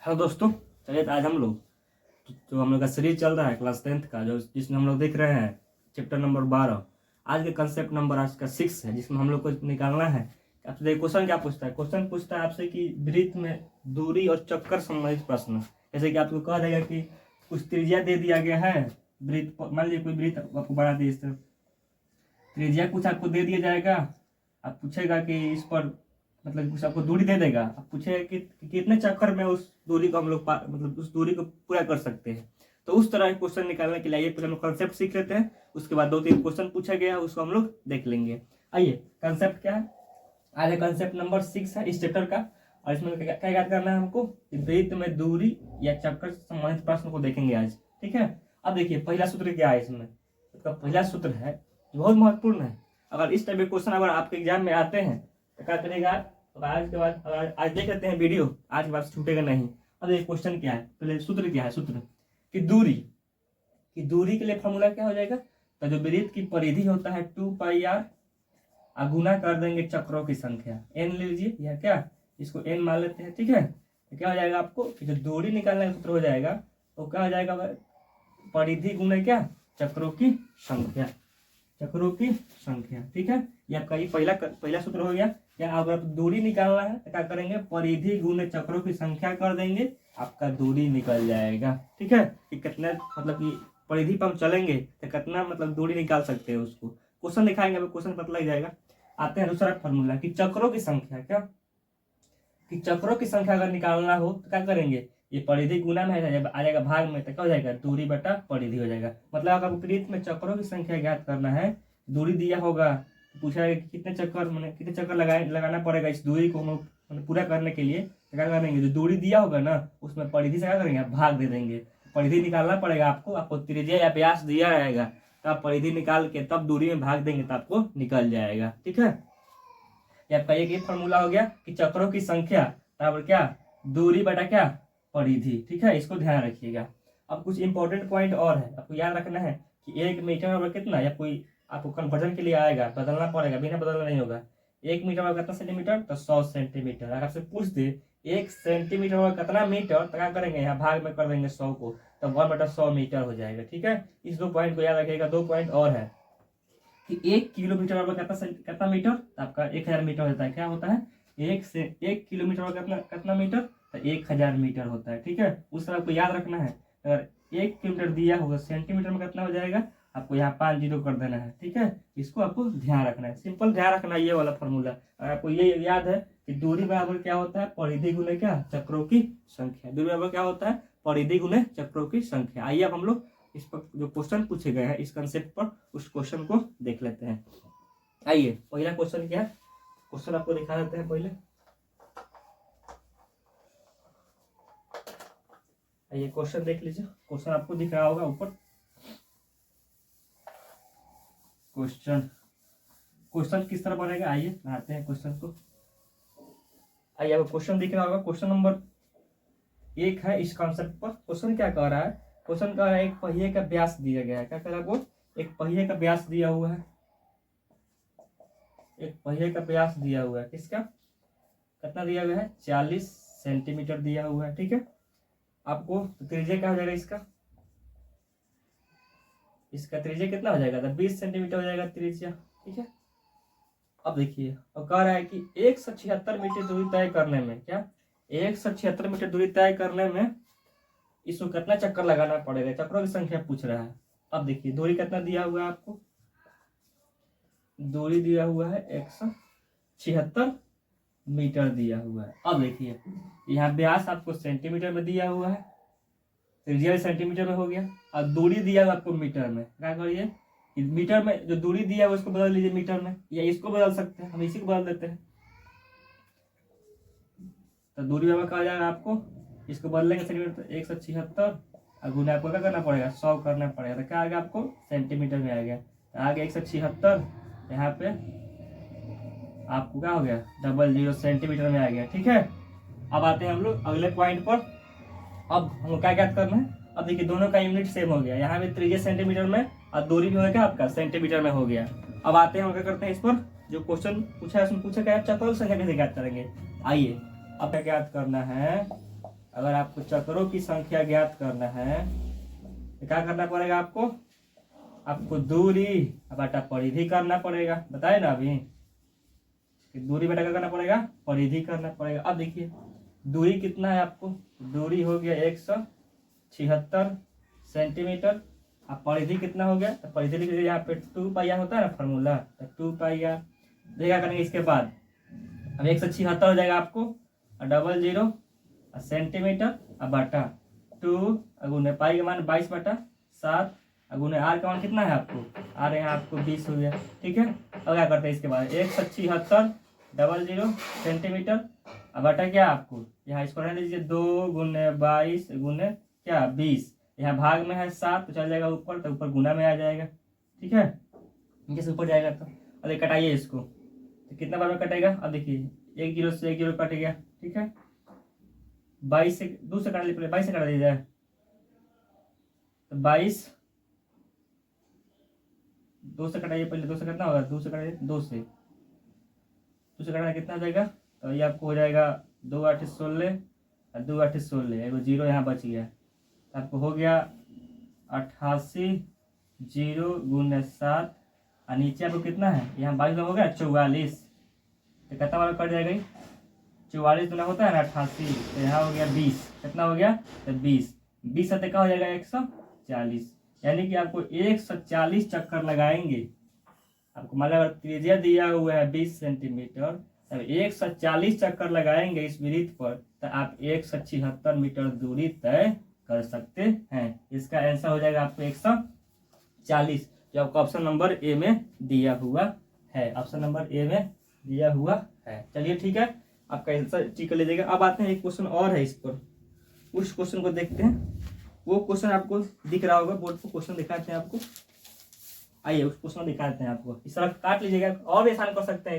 Hello दोस्तों, चलिए तो आज हम लोग जो हम लोग का सीरीज चल रहा है क्लास 10th का, जो जिसमें हम लोग देख रहे हैं चैप्टर नंबर 12। आज के कंसेप्ट नंबर आज का 6 है, जिसमें हम लोग को निकालना है। आपसे देखिए क्वेश्चन क्या पूछता है। क्वेश्चन पूछता है आपसे कि वृत्त में दूरी और चक्कर संबंधित प्रश्न। जैसे कि आपको कहा जाएगा कि कुछ त्रिज्या दे दिया गया है वृत्त, मान लीजिए कोई वृत्त आपको बना दिया, इस तरह त्रिज्या कुछ आपको दे दिया जाएगा। आप पूछेगा कि इस पर मतलब कुछ आपको दूरी दे देगा, आप पूछेगा कि कितने चक्कर में उस दूरी को हम लोग मतलब उस दूरी को पूरा कर सकते हैं। तो उस तरह के क्वेश्चन निकालने के लिए आइए पहले हम लोग कंसेप्ट सीख लेते हैं, उसके बाद 2-3 क्वेश्चन पूछा गया है उसको हम लोग देख लेंगे। आइए, कंसेप्ट क्या है। आज कंसेप्ट नंबर 6 है इस चैप्टर का, और इसमें क्या याद करना है हमको, वृत्त में दूरी या चक्कर से संबंधित प्रश्न को देखेंगे आज। ठीक है। अब देखिए पहला सूत्र क्या है इसमें। इसका पहला सूत्र है जो बहुत महत्वपूर्ण है। अगर इस टाइप के क्वेश्चन अगर आपके एग्जाम में आते हैं तो क्या करेगा, तो आज के बाद आज देख लेते हैं वीडियो, आज के बाद छूटेगा नहीं। अब ये क्वेश्चन क्या है, पहले सूत्र क्या है। सूत्र कि दूरी के लिए फॉर्मूला क्या हो जाएगा, तो जो वृत्त की परिधि होता है 2πr, गुना कर देंगे चक्रों की संख्या n ले लीजिए, या क्या इसको n मान लेते हैं। ठीक है। तो क्या हो जाएगा आपको, जो दूरी निकालने का सूत्र हो जाएगा वो क्या हो जाएगा, परिधि गुना क्या, चक्रों की संख्या, चक्रों की संख्या। ठीक है। ये आपका ये पहला सूत्र हो गया। या अगर आप दूरी निकालना है तो क्या करेंगे, परिधि गुने चक्रों की संख्या कर देंगे, आपका दूरी निकल जाएगा। ठीक है। कि कितना मतलब कि परिधि पर हम चलेंगे तो कितना मतलब दूरी निकाल सकते हैं उसको क्वेश्चन दिखाएंगे, अभी क्वेश्चन पता लग जाएगा। आते हैं दूसरा फॉर्मूला कि चक्रों की संख्या, क्या कि चक्रों की संख्या अगर निकालना हो तो क्या करेंगे, ये परिधि गुना में आ जाएगा भाग में, तो क्या हो जाएगा, दूरी बटा परिधि हो जाएगा। मतलब अगर वृत्त में चक्रों की संख्या ज्ञात करना है, दूरी दिया होगा तो पूछा है कि कितने चक्कर मैंने कितने चक्कर लगाना पड़ेगा इस दूरी को पूरा करने के लिए। तो क्या करेंगे, जो दूरी दिया होगा ना उसमें परिधि से क्या करेंगे, भाग दे देंगे। परिधि निकालना पड़ेगा आपको त्रिज्या या व्यास दिया रहेगा, तो आप परिधि निकाल के तब दूरी में भाग देंगे तो आपको निकल जाएगा। ठीक है। आपका एक फॉर्मूला हो गया कि चक्रों की संख्या बराबर क्या, दूरी बटा क्या, परिधि। ठीक है, इसको ध्यान रखिएगा। अब कुछ इंपॉर्टेंट पॉइंट और है, आपको याद रखना है कि 1 मीटर बराबर कितना, या कोई आपको कन्वर्जन के लिए आएगा, बदलना पड़ेगा, बिना बदलना नहीं होगा। 1 मीटर बराबर कितना सेंटीमीटर, तो 100 सेंटीमीटर। अगर आपसे पूछ दे 1 सेंटीमीटर बराबर कितना मीटर, तो क्या करेंगे, यहाँ भाग में कर देंगे 100 को, तो 1/100 मीटर हो जाएगा। ठीक है। इस 2 पॉइंट को याद रखिएगा। 2 पॉइंट और है कि 1 किलोमीटर बराबर कितना मीटर, तो आपका 1000 मीटर होता है। क्या होता है, 1 किलोमीटर बराबर कितना मीटर, तो 1000 मीटर होता है। ठीक है। उस तरह आपको याद रखना है। अगर 1 किलोमीटर दिया होगा सेंटीमीटर में कितना हो जाएगा, आपको यहाँ 5 जीरो कर देना है। ठीक है। इसको आपको ध्यान रखना है, सिंपल ध्यान रखना है ये वाला फॉर्मूला। अगर आपको ये याद है कि दूरी बराबर क्या होता है, परिधि गुने क्या, चक्रों की संख्या। दूरी बराबर क्या होता है, परिधि गुने चक्रों की संख्या। आइए अब हम लोग इस पर जो क्वेश्चन पूछे गए हैं इस कंसेप्ट पर, उस क्वेश्चन को देख लेते हैं। आइए, पहला क्वेश्चन क्या है, क्वेश्चन आपको दिखा देते हैं पहले। आइए क्वेश्चन देख लीजिए, क्वेश्चन आपको दिख रहा होगा ऊपर। क्वेश्चन किस तरह बनेगा, आइए बनाते हैं क्वेश्चन को। आइए आपको क्वेश्चन दिख रहा होगा, क्वेश्चन नंबर 1 है इस कॉन्सेप्ट पर। क्वेश्चन क्या कह रहा है, क्वेश्चन कह रहा है एक पहिए का व्यास दिया गया है। क्या कह रहा है वो, एक पहिए का व्यास दिया हुआ है, एक पहिए का व्यास दिया हुआ है। किसका, कितना दिया हुआ है, 40 सेंटीमीटर दिया हुआ है। ठीक है। आपको त्रिज्या क्या हो जाएगा, इसका त्रिज्या कितना हो जाएगा, तो 20 सेंटीमीटर हो जाएगा त्रिज्या। ठीक है। अब देखिए, अब कह रहा है कि 176 मीटर दूरी तय करने में, क्या 176 मीटर दूरी तय करने में इसको कितना चक्कर लगाना पड़ेगा, चक्रों की संख्या पूछ रहा है। अब देखिए दूरी कितना दिया हुआ है आपको, दूरी दिया हुआ है 176 मीटर दिया हुआ है। अब देखिए यहाँ व्यास आपको सेंटीमीटर में दिया हुआ है, त्रिज्या सेंटीमीटर में हो गया, और दूरी दिया हुआ आपको मीटर में। क्या करिए, मीटर में जो दूरी दिया है उसको बदल लीजिए मीटर में, या इसको बदल सकते हैं, हम इसी को बदल देते हैं। तो दूरी बराबर कहा जाएगा आपको इसको बदलेंगे सेंटीमीटर तो 176 और गुना आपको क्या करना पड़ेगा 100 करना पड़ेगा। तो क्या आ गया आपको सेंटीमीटर में आ गया। तो आ गया 176, यहाँ पे आपको क्या हो गया 00 सेंटीमीटर में आ गया। ठीक है, अब आते हैं हम लोग अगले पॉइंट पर। अब हमको क्या ज्ञात करना है। अब देखिए दोनों का यूनिट सेम हो गया, यहाँ पे त्रिज्या सेंटीमीटर में और दूरी भी हो गया आपका सेंटीमीटर में हो गया। अब आते हैं हम क्या करते हैं इस पर जो क्वेश्चन पूछा है उसमें पूछा क्या चक्रों की संख्या कैसे ज्ञात करेंगे। आइए अब क्या ज्ञात करना है। अगर आपको चक्रों की संख्या ज्ञात करना है तो क्या करना पड़ेगा आपको दूरी बटा परिधि करना पड़ेगा। बताए ना अभी कि दूरी बटा क्या करना पड़ेगा परिधि करना पड़ेगा। अब देखिए दूरी कितना है आपको, दूरी हो गया 176 सेंटीमीटर। अब परिधि कितना हो गया, तो परिधि लिख लीजिए यहाँ पे 2 पाई होता है ना फॉर्मूला, तो 2 पाई देखा करेंगे इसके बाद। अब 176 हो जाएगा आपको और 00 सेंटीमीटर और बटा 2 गुने पाई का मान 22/7 गुने आर का मान कितना है आपको, आर यहाँ आपको 20 हो गया। ठीक है, अब क्या करते हैं इसके बाद 176 00 सेंटीमीटर अब बटा क्या आपको यहाँ इसको रहने दीजिए 2 गुने 22 गुने क्या 20, यहाँ भाग में है 7 तो चल जाएगा ऊपर, तो ऊपर गुना में आ जाएगा। ठीक है, जैसे ऊपर जाएगा तो अब कटाइए इसको तो कितना बार में कटेगा। अब देखिए 1 0 से 1 0 कट गया। ठीक है, 22 से 2 से काट लीजिए, 22 से काट दीजिए तो 22 2 से कटाइए पहले, 2 से कितना होगा 2 से कटाइए 2 से कटाना कितना हो जाएगा, तो ये आपको हो जाएगा 2 8 16 और 2 8 16 एगो 0 यहाँ बच गया, तो आपको हो गया 88 0 गुने 7 और नीचे आपको कितना है यहाँ 22 हो गया 44, तो कितना वाला कट जाएगा 44 गुना होता है ना 88, तो यहाँ हो गया 20, कितना हो गया तो 20 से क्या हो जाएगा 140, यानी कि आपको 140 चक्कर लगाएंगे। आपको मतलब त्रिज्या दिया हुआ है 20 सेंटीमीटर, तब 140 चक्कर लगाएंगे इस वृत्त पर तो आप 176 मीटर दूरी तय कर सकते हैं। इसका आंसर हो जाएगा आपको 140, जो आपको ऑप्शन नंबर ए में दिया हुआ है। ऑप्शन नंबर ए में दिया हुआ है। चलिए ठीक है, आपका आंसर ठीक कर लीजिएगा। अब आते हैं एक क्वेश्चन और है इस पर, उस क्वेश्चन को देखते हैं। वो क्वेश्चन आपको दिख रहा होगा बोर्ड पर, क्वेश्चन दिखाते हैं आपको। आइए उस क्वेश्चन दिखाते हैं आपको। इस तरह काट लीजिएगा, और भी आसान कर सकते हैं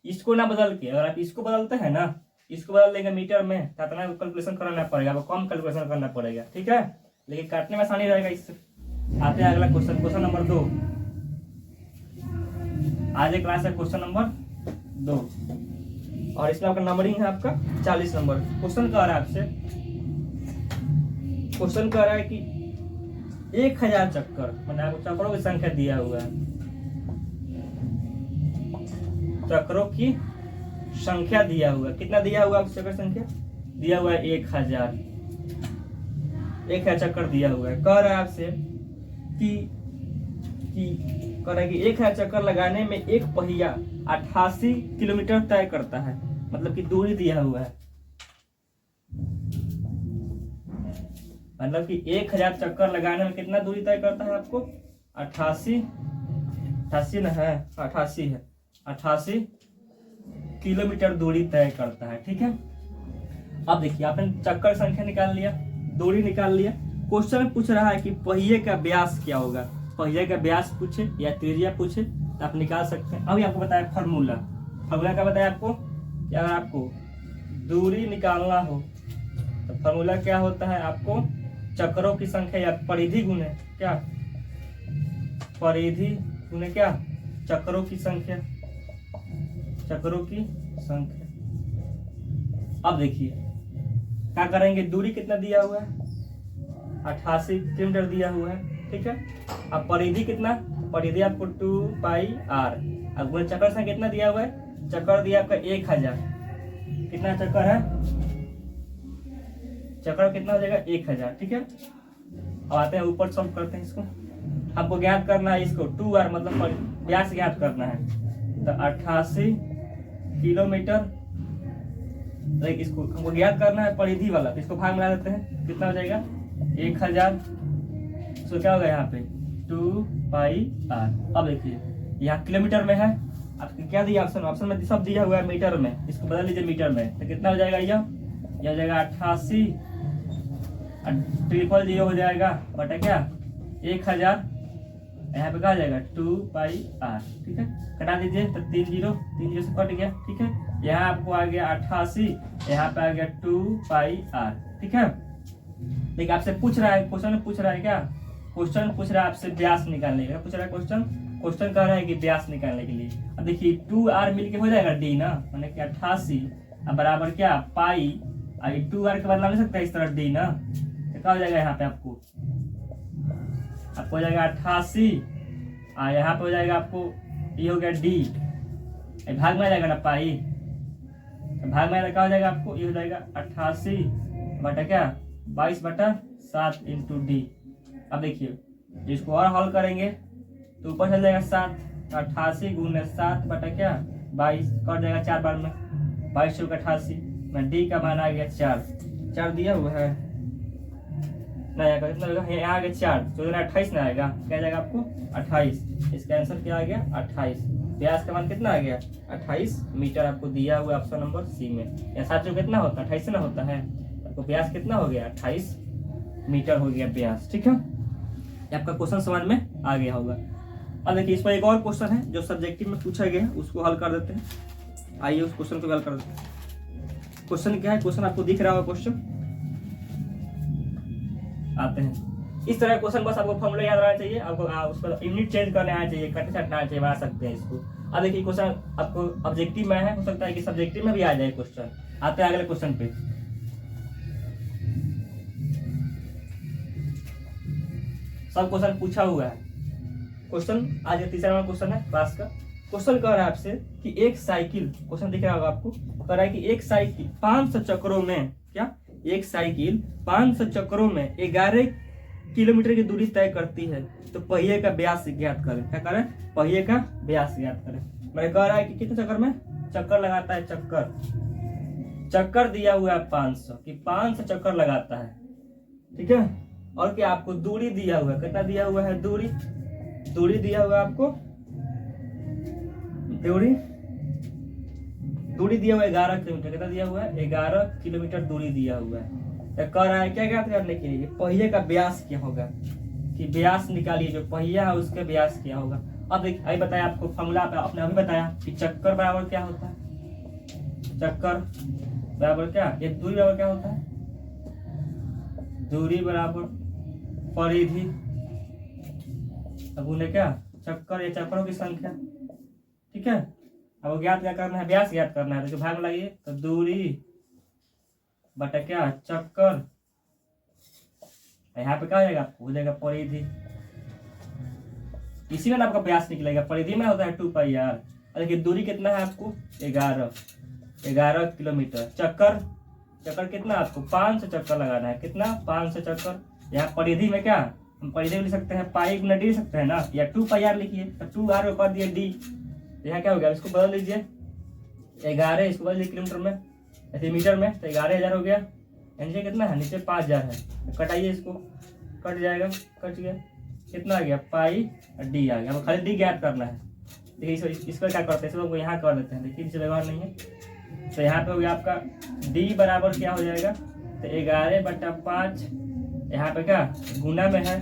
इसको ना बदल के। अगर आप इसको बदलते हैं ना, इसको बदल देंगे मीटर में तो इतना कैलकुलेशन करना पड़ेगा, आपको कम कैलकुलेशन करना पड़ेगा। ठीक है, लेकिन काटने में आसानी रहेगा इससे। आते हैं अगला क्वेश्चन, क्वेश्चन नंबर 2। आज एक क्लास है क्वेश्चन नंबर 2 और इसमें आपका नंबरिंग है आपका 40 नंबर। क्वेश्चन कह रहा है आपसे, क्वेश्चन कह रहा है कि 1000 चक्कर, मैंने आपको चक्रों की संख्या दिया हुआ है, चक्रों की संख्या दिया हुआ है। कितना दिया हुआ है चक्कर संख्या दिया हुआ है 1000 चक्कर दिया हुआ है। कह रहा है आपसे कि कह रहा है कि 1000 चक्कर लगाने में एक पहिया 88 किलोमीटर तय करता है, मतलब कि दूरी दिया हुआ है, मतलब कि 1000 चक्कर लगाने में कितना दूरी तय करता है आपको 88 किलोमीटर दूरी तय करता है। ठीक है, अब देखिए आपने चक्कर संख्या निकाल लिया, दूरी निकाल लिया। क्वेश्चन पूछ रहा है कि पहिए का व्यास क्या होगा, पहिए का व्यास पूछे या त्रिज्या पूछे तो आप निकाल सकते हैं। अभी आपको बताया फार्मूला क्या बताया आपको कि अगर आपको दूरी निकालना हो तो फार्मूला क्या होता है, आपको चक्रों की संख्या या परिधि गुने क्या, परिधि गुने क्या चक्रों की संख्या, अब देखिए क्या करेंगे, दूरी कितना दिया हुआ है 88 किलोमीटर दिया हुआ है। ठीक है, अब परिधि कितना, परिधि आपको 2 पाई r, अब गुणे चक्कर संख्या कितना दिया हुआ है, चक्कर दिया आपका 1000, कितना चक्कर है, चक्कर कितना हो जाएगा 1000। ठीक है, अब आते हैं ऊपर सॉल्व करते हैं इसको। आपको ज्ञात करना है इसको 2r मतलब व्यास ज्ञात करना है, तो 88 किलोमीटर, इसको हमको ज्ञात करना है परिधि वाला, तो इसको भाग मिला देते हैं, कितना हो जाएगा 1000, तो क्या होगा यहाँ पे 2 पाई r। अब देखिए यहाँ किलोमीटर में है, आपको क्या दिया ऑप्शन में सब दिया हुआ है मीटर में, इसको बदल लीजिए मीटर में, तो कितना हो जाएगा यह हो जाएगा 88 000 हो जाएगा बटा क्या 1000, यहाँ पे कहा जाएगा 2πr। ठीक है, कटा दीजिए तो 3 0 से कट गया। ठीक है, यहाँ आपको आ गया 88, यहाँ पे आ गया 2πr। ठीक है, देखिए आपसे पूछ रहा है, क्वेश्चन पूछ रहा है क्या, क्वेश्चन पूछ रहा है आपसे व्यास निकालने का, पूछ रहा है क्वेश्चन कह रहा है कि व्यास निकालने के लिए। अब देखिए 2r मिलके हो जाएगा d ना, मैंने क्या 88 अब बराबर क्या पाई, 2r के बदला ले सकते हैं इस तरह d ना, तो क्या हो जाएगा यहाँ पे आपको हो जाएगा 88, यहाँ पे हो जाएगा आपको ये हो गया d, भाग में आ जाएगा ना पाई, भाग में क्या हो जाएगा आपको ये हो जाएगा 88 बटा क्या 22/7 इंटू डी। अब देखिए इसको और हल करेंगे तो ऊपर चल जाएगा 7, 88 गुने 7 बटा क्या 22, कट जाएगा 4 बार में, 22 × 88 में डी का मान आ गया 4 दिया हुआ है ना, यहाँ आ गया 4, 28 ना आएगा, क्या जाएगा आपको 28। इसका आंसर क्या आ गया 28। व्यास का मान कितना आ गया 28 मीटर आपको दिया हुआ ऑप्शन नंबर सी में। या 7 कितना होता है 28 से ना होता है, आपको व्यास कितना हो गया 28 मीटर हो गया व्यास। ठीक है, आपका क्वेश्चन समझ में आ गया होगा। अब देखिए इस पर एक और क्वेश्चन है जो सब्जेक्टिव में पूछा गया है, उसको हल कर देते हैं। आइए उस क्वेश्चन को हल कर देते हैं। क्वेश्चन क्या है, क्वेश्चन आपको दिख रहा होगा, क्वेश्चन आते हैं इस तरह क्वेश्चन, बस आपको फॉर्मूला याद रहना चाहिए, आपको उस पर यूनिट चेंज करने आना चाहिए, कट छटना आना चाहिए, बना सकते हैं इसको। अब देखिए क्वेश्चन आपको ऑब्जेक्टिव में है, हो सकता है कि सब्जेक्टिव में भी आ जाए क्वेश्चन। आते हैं अगले क्वेश्चन पे। सब क्वेश्चन पूछा हुआ है, क्वेश्चन आज तीसरा नंबर क्वेश्चन है क्लास का। क्वेश्चन कह रहा है आपसे कि एक साइकिल, क्वेश्चन दिख रहा होगा आपको, कह रहा है कि एक साइकिल 500 चक्रों में, क्या एक साइकिल 500 चक्रों में 11 किलोमीटर की दूरी तय करती है, तो पहिए का व्यास ज्ञात करें। क्या करें, पहिए का व्यास ज्ञात करें। मैं कह रहा है कि कितने चक्कर में चक्कर लगाता है, चक्कर दिया हुआ है 500 कि 500 चक्कर लगाता है। ठीक है, और क्या आपको दूरी दिया हुआ है, कितना दिया हुआ है दूरी दिया हुआ है आपको, दूरी दिया हुआ है 11 किलोमीटर, कितना दिया हुआ है 11 किलोमीटर दूरी दिया हुआ है। तो कह रहा है क्या ज्ञात करने के लिए, पहिए का व्यास क्या होगा, कि व्यास निकालिए, जो पहिया है उसके व्यास क्या होगा। अब देखिए अभी बताया आपको फॉर्मूला आपने अभी बताया कि चक्कर बराबर क्या होता है, चक्कर बराबर क्या, ये दूरी बराबर क्या होता है, दूरी बराबर परिधि, अब उन्हें क्या चक्कर, ये चक्करों की संख्या। ठीक है, अब ज्ञात क्या करना है, व्यास ज्ञात करना है, तो भाग में लगाइए तो दूरी बटा क्या चक्कर, यहाँ पे क्या हो जाएगा आपको हो जाएगा परिधि, इसी में ना आपका व्यास निकलेगा, परिधि में होता है 2πr। देखिए दूरी कितना है आपको 11 किलोमीटर, चक्कर कितना आपको 500 चक्कर लगाना है, कितना 500 चक्कर। यहाँ परिधि में क्या हम परिधि लिख सकते हैं, पाई गुना डी लिख सकते हैं ना, या 2πr लिखिए, तो 2r ऊपर दिए डी, यहाँ क्या हो गया, इसको बदल लीजिए 11, इसको बदल लीजिए किलोमीटर में, ऐसे मीटर में, तो 11,000 हो गया। नीचे कितना है, नीचे 5,000 है, तो कटाइए इसको, कट जाएगा, कट गया, कितना आ गया पाई डी आ गया। अब खाली डी ज्ञात करना है। देखिए इसको क्या करते हैं, इसको यहाँ कर देते हैं, देखिए इसे व्यवहार नहीं है, तो यहाँ पे हो गया आपका डी बराबर क्या हो जाएगा, तो 11/5, यहाँ पे क्या गुना में है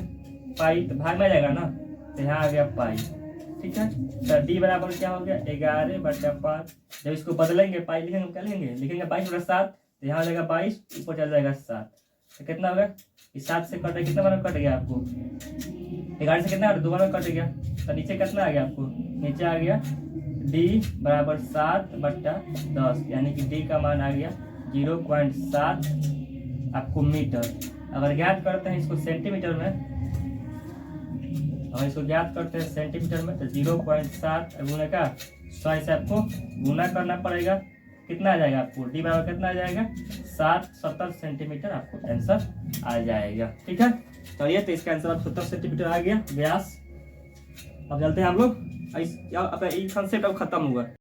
पाई, तो भाग में जाएगा ना, तो यहाँ आ गया पाई। ठीक है, तो डी बराबर क्या हो गया 11/5। जब इसको बदलेंगे पाई लिखेंगे, क्या लिखेंगे 22/7, तो यहाँ हो जाएगा 22, ऊपर चल जाएगा 7, तो कितना होगा, इस 7 से कटे, कितना बार कट गया आपको 11 से कितना 2 बार कट गया, तो नीचे कितना आ गया आपको, नीचे आ गया डी बराबर 7/10, यानी कि डी का मान आ गया 0.7 आपको मीटर। अगर ज्ञात करते हैं इसको सेंटीमीटर में, अगर इसको ज्ञात करते हैं सेंटीमीटर में, तो 0.7 गुना का 100 से आपको गुना करना पड़ेगा, कितना आ जाएगा आपको डी बराबर कितना आ जाएगा 70 सेंटीमीटर आपको आंसर आ जाएगा। ठीक है, तो ये तो इसका आंसर अब 70 सेंटीमीटर आ गया व्यास। अब चलते हैं हम लोग, ये कंसेप्ट अब खत्म हुआ।